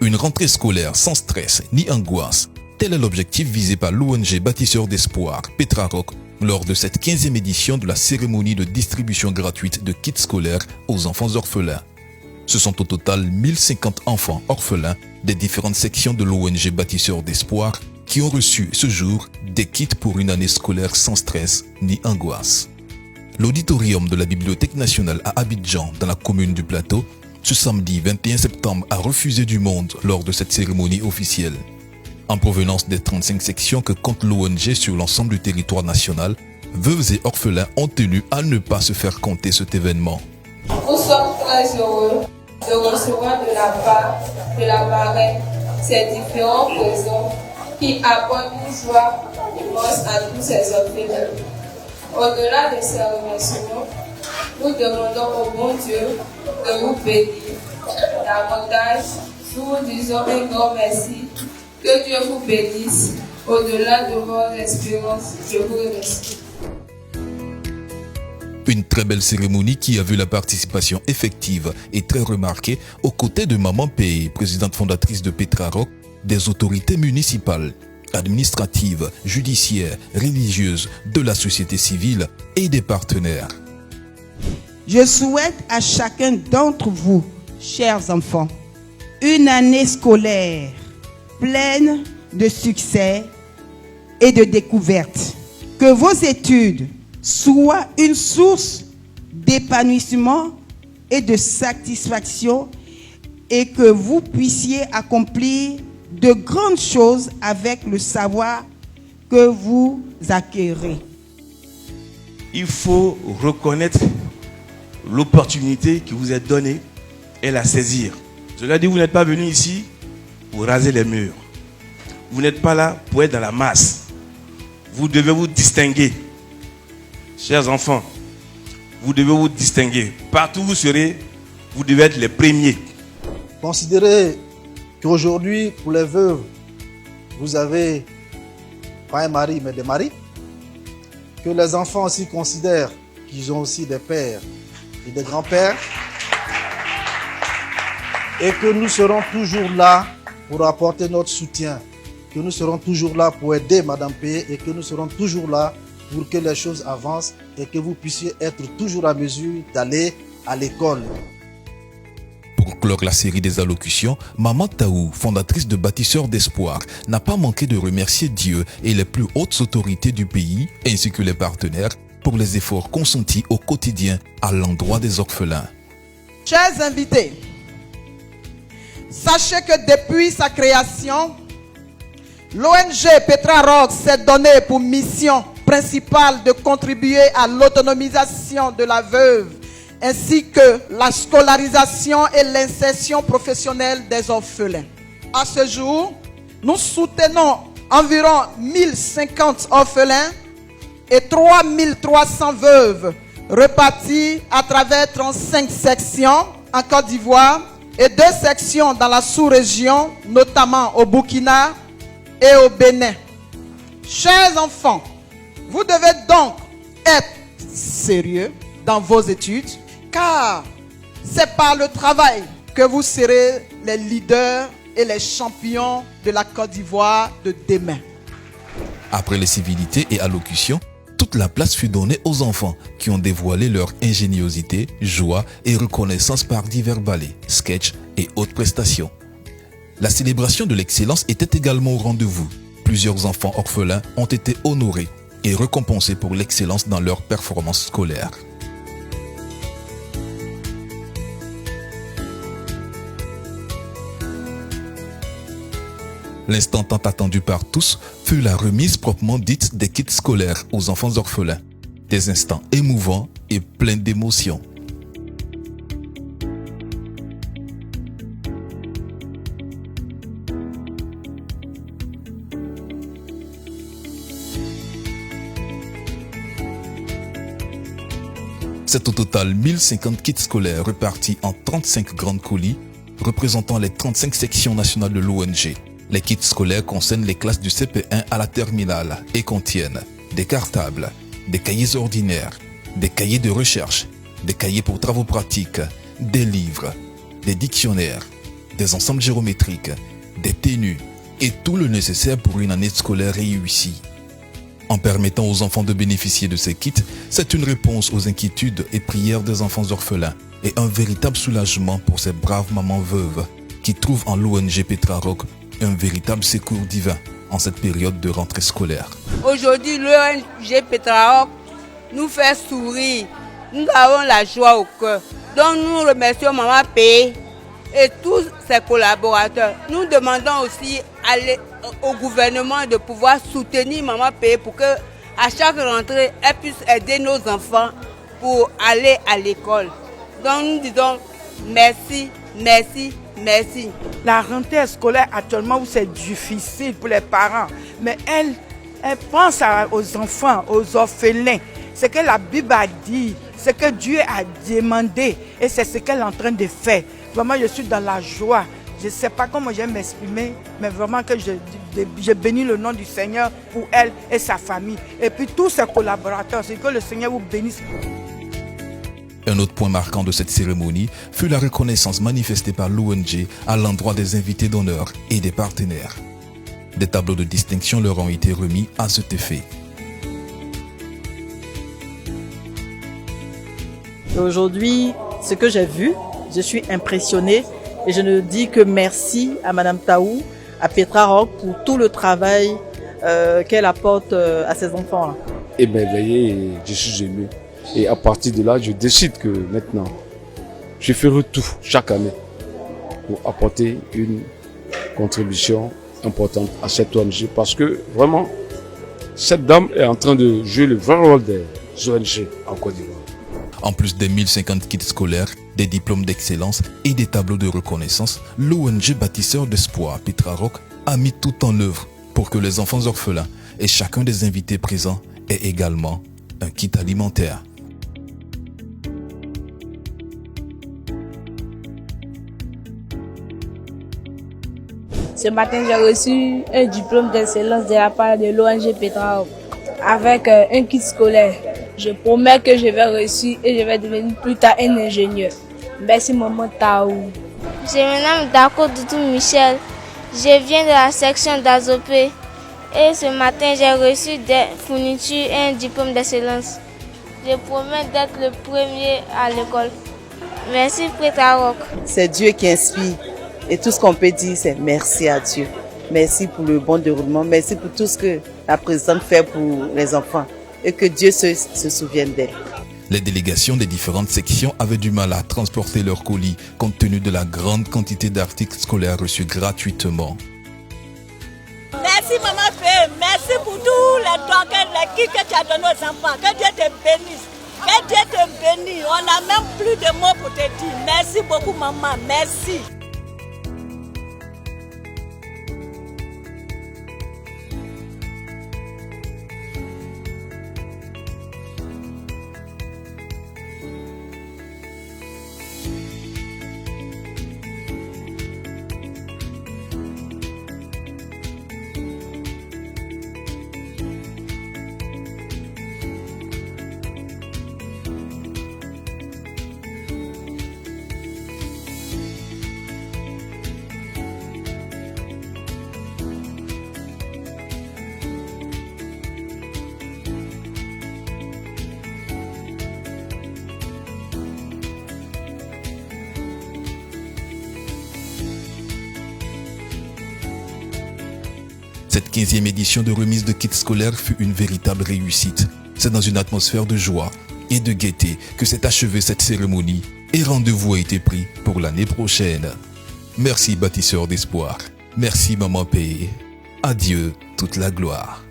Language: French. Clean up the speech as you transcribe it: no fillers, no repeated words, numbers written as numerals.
Une rentrée scolaire sans stress ni angoisse, tel est l'objectif visé par l'ONG Bâtisseurs d'Espoir, Petraroc, lors de cette 15e édition de la cérémonie de distribution gratuite de kits scolaires aux enfants orphelins. Ce sont au total 1050 enfants orphelins des différentes sections de l'ONG Bâtisseurs d'Espoir qui ont reçu ce jour des kits pour une année scolaire sans stress ni angoisse. L'auditorium de la Bibliothèque nationale à Abidjan, dans la commune du Plateau, ce samedi 21 septembre a refusé du monde lors de cette cérémonie officielle. En provenance des 35 sections que compte l'ONG sur l'ensemble du territoire national, veuves et orphelins ont tenu à ne pas se faire compter cet événement. Nous sommes très heureux de recevoir de la part de la marraine ces différents présents qui apportent une joie immense à tous ces orphelins. Au-delà de ces remerciements, nous demandons au bon Dieu de vous bénir davantage. Nous vous disons un grand merci. Que Dieu vous bénisse au-delà de vos espérances. Je vous remercie. Une très belle cérémonie qui a vu la participation effective et très remarquée aux côtés de Maman Pei, présidente fondatrice de Petraroc, des autorités municipales, administratives, judiciaires, religieuses, de la société civile et des partenaires. Je souhaite à chacun d'entre vous, chers enfants, une année scolaire pleine de succès et de découvertes. Que vos études soient une source d'épanouissement et de satisfaction et que vous puissiez accomplir de grandes choses avec le savoir que vous acquérez. Il faut reconnaître l'opportunité qui vous est donnée et la saisir. Cela dit, vous n'êtes pas venu ici pour raser les murs. Vous n'êtes pas là pour être dans la masse. Vous devez vous distinguer. Chers enfants, vous devez vous distinguer. Partout où vous serez, vous devez être les premiers. Considérez qu'aujourd'hui, pour les veuves, vous avez pas un mari, mais des maris. Que les enfants aussi considèrent qu'ils ont aussi des pères et des grands-pères. Et que nous serons toujours là pour apporter notre soutien. Que nous serons toujours là pour aider Madame P. Et que nous serons toujours là pour que les choses avancent et que vous puissiez être toujours à mesure d'aller à l'école. Pour clore la série des allocutions, Maman Taou, fondatrice de Bâtisseurs d'Espoir, n'a pas manqué de remercier Dieu et les plus hautes autorités du pays, ainsi que les partenaires, pour les efforts consentis au quotidien à l'endroit des orphelins. Chers invités, sachez que depuis sa création, l'ONG Petraroc s'est donné pour mission principale de contribuer à l'autonomisation de la veuve ainsi que la scolarisation et l'insertion professionnelle des orphelins. À ce jour, nous soutenons environ 1050 orphelins et 3300 veuves reparties à travers 35 sections en Côte d'Ivoire et 2 sections dans la sous-région, notamment au Burkina et au Bénin. Chers enfants, vous devez donc être sérieux dans vos études, car c'est par le travail que vous serez les leaders et les champions de la Côte d'Ivoire de demain. Après les civilités et allocutions, toute la place fut donnée aux enfants qui ont dévoilé leur ingéniosité, joie et reconnaissance par divers ballets, sketchs et autres prestations. La célébration de l'excellence était également au rendez-vous. Plusieurs enfants orphelins ont été honorés et récompensés pour l'excellence dans leur performance scolaire. L'instant tant attendu par tous fut la remise proprement dite des kits scolaires aux enfants orphelins. Des instants émouvants et pleins d'émotions. C'est au total 1050 kits scolaires repartis en 35 grandes colis représentant les 35 sections nationales de l'ONG. Les kits scolaires concernent les classes du CP1 à la terminale et contiennent des cartables, des cahiers ordinaires, des cahiers de recherche, des cahiers pour travaux pratiques, des livres, des dictionnaires, des ensembles géométriques, des tenues et tout le nécessaire pour une année scolaire réussie. En permettant aux enfants de bénéficier de ces kits, c'est une réponse aux inquiétudes et prières des enfants orphelins et un véritable soulagement pour ces braves mamans veuves qui trouvent en l'ONG Petra Rock un véritable secours divin en cette période de rentrée scolaire. Aujourd'hui, l'ONG Petra Rock nous fait sourire. Nous avons la joie au cœur. Donc nous remercions Maman P et tous ses collaborateurs. Nous demandons aussi au gouvernement de pouvoir soutenir Maman P pour que à chaque rentrée, elle puisse aider nos enfants pour aller à l'école. Donc nous disons merci, merci, merci. La rentrée scolaire actuellement où c'est difficile pour les parents, mais elle pense aux enfants, aux orphelins. Ce que la Bible a dit, ce que Dieu a demandé et c'est ce qu'elle est en train de faire. Vraiment, je suis dans la joie. Je ne sais pas comment je vais m'exprimer, mais vraiment que je bénis le nom du Seigneur pour elle et sa famille. Et puis tous ses collaborateurs, c'est que le Seigneur vous bénisse. Un autre point marquant de cette cérémonie fut la reconnaissance manifestée par l'ONG à l'endroit des invités d'honneur et des partenaires. Des tableaux de distinction leur ont été remis à cet effet. Aujourd'hui, ce que j'ai vu, je suis impressionnée et je ne dis que merci à Madame Taou, à Petra Rock pour tout le travail qu'elle apporte à ses enfants. Émerveillé et je suis ému. Et à partir de là, je décide que maintenant, je ferai tout chaque année pour apporter une contribution importante à cette ONG parce que vraiment, cette dame est en train de jouer le vrai rôle des ONG en Côte d'Ivoire. En plus des 1050 kits scolaires, des diplômes d'excellence et des tableaux de reconnaissance, l'ONG Bâtisseurs d'Espoir Petra Rock a mis tout en œuvre pour que les enfants orphelins et chacun des invités présents aient également un kit alimentaire. Ce matin, j'ai reçu un diplôme d'excellence de la part de l'ONG Petra Rock avec un kit scolaire. Je promets que je vais réussir et je vais devenir plus tard un ingénieur. Merci Maman Taou. Je me nomme Dako Doudou Michel. Je viens de la section d'Azopé et ce matin j'ai reçu des fournitures et un diplôme d'excellence. Je promets d'être le premier à l'école. Merci Petra Rock. C'est Dieu qui inspire et tout ce qu'on peut dire c'est merci à Dieu. Merci pour le bon déroulement, merci pour tout ce que la présidente fait pour les enfants. Et que Dieu se souvienne d'elle. Les délégations des différentes sections avaient du mal à transporter leurs colis compte tenu de la grande quantité d'articles scolaires reçus gratuitement. Merci Maman Fé, merci pour tous les dons, les kits que tu as donnés aux enfants. Que Dieu te bénisse, que Dieu te bénisse. On n'a même plus de mots pour te dire. Merci beaucoup maman, merci. Cette 15e édition de remise de kits scolaires fut une véritable réussite. C'est dans une atmosphère de joie et de gaieté que s'est achevée cette cérémonie et rendez-vous a été pris pour l'année prochaine. Merci Bâtisseurs d'Espoir. Merci Maman P. Adieu toute la gloire.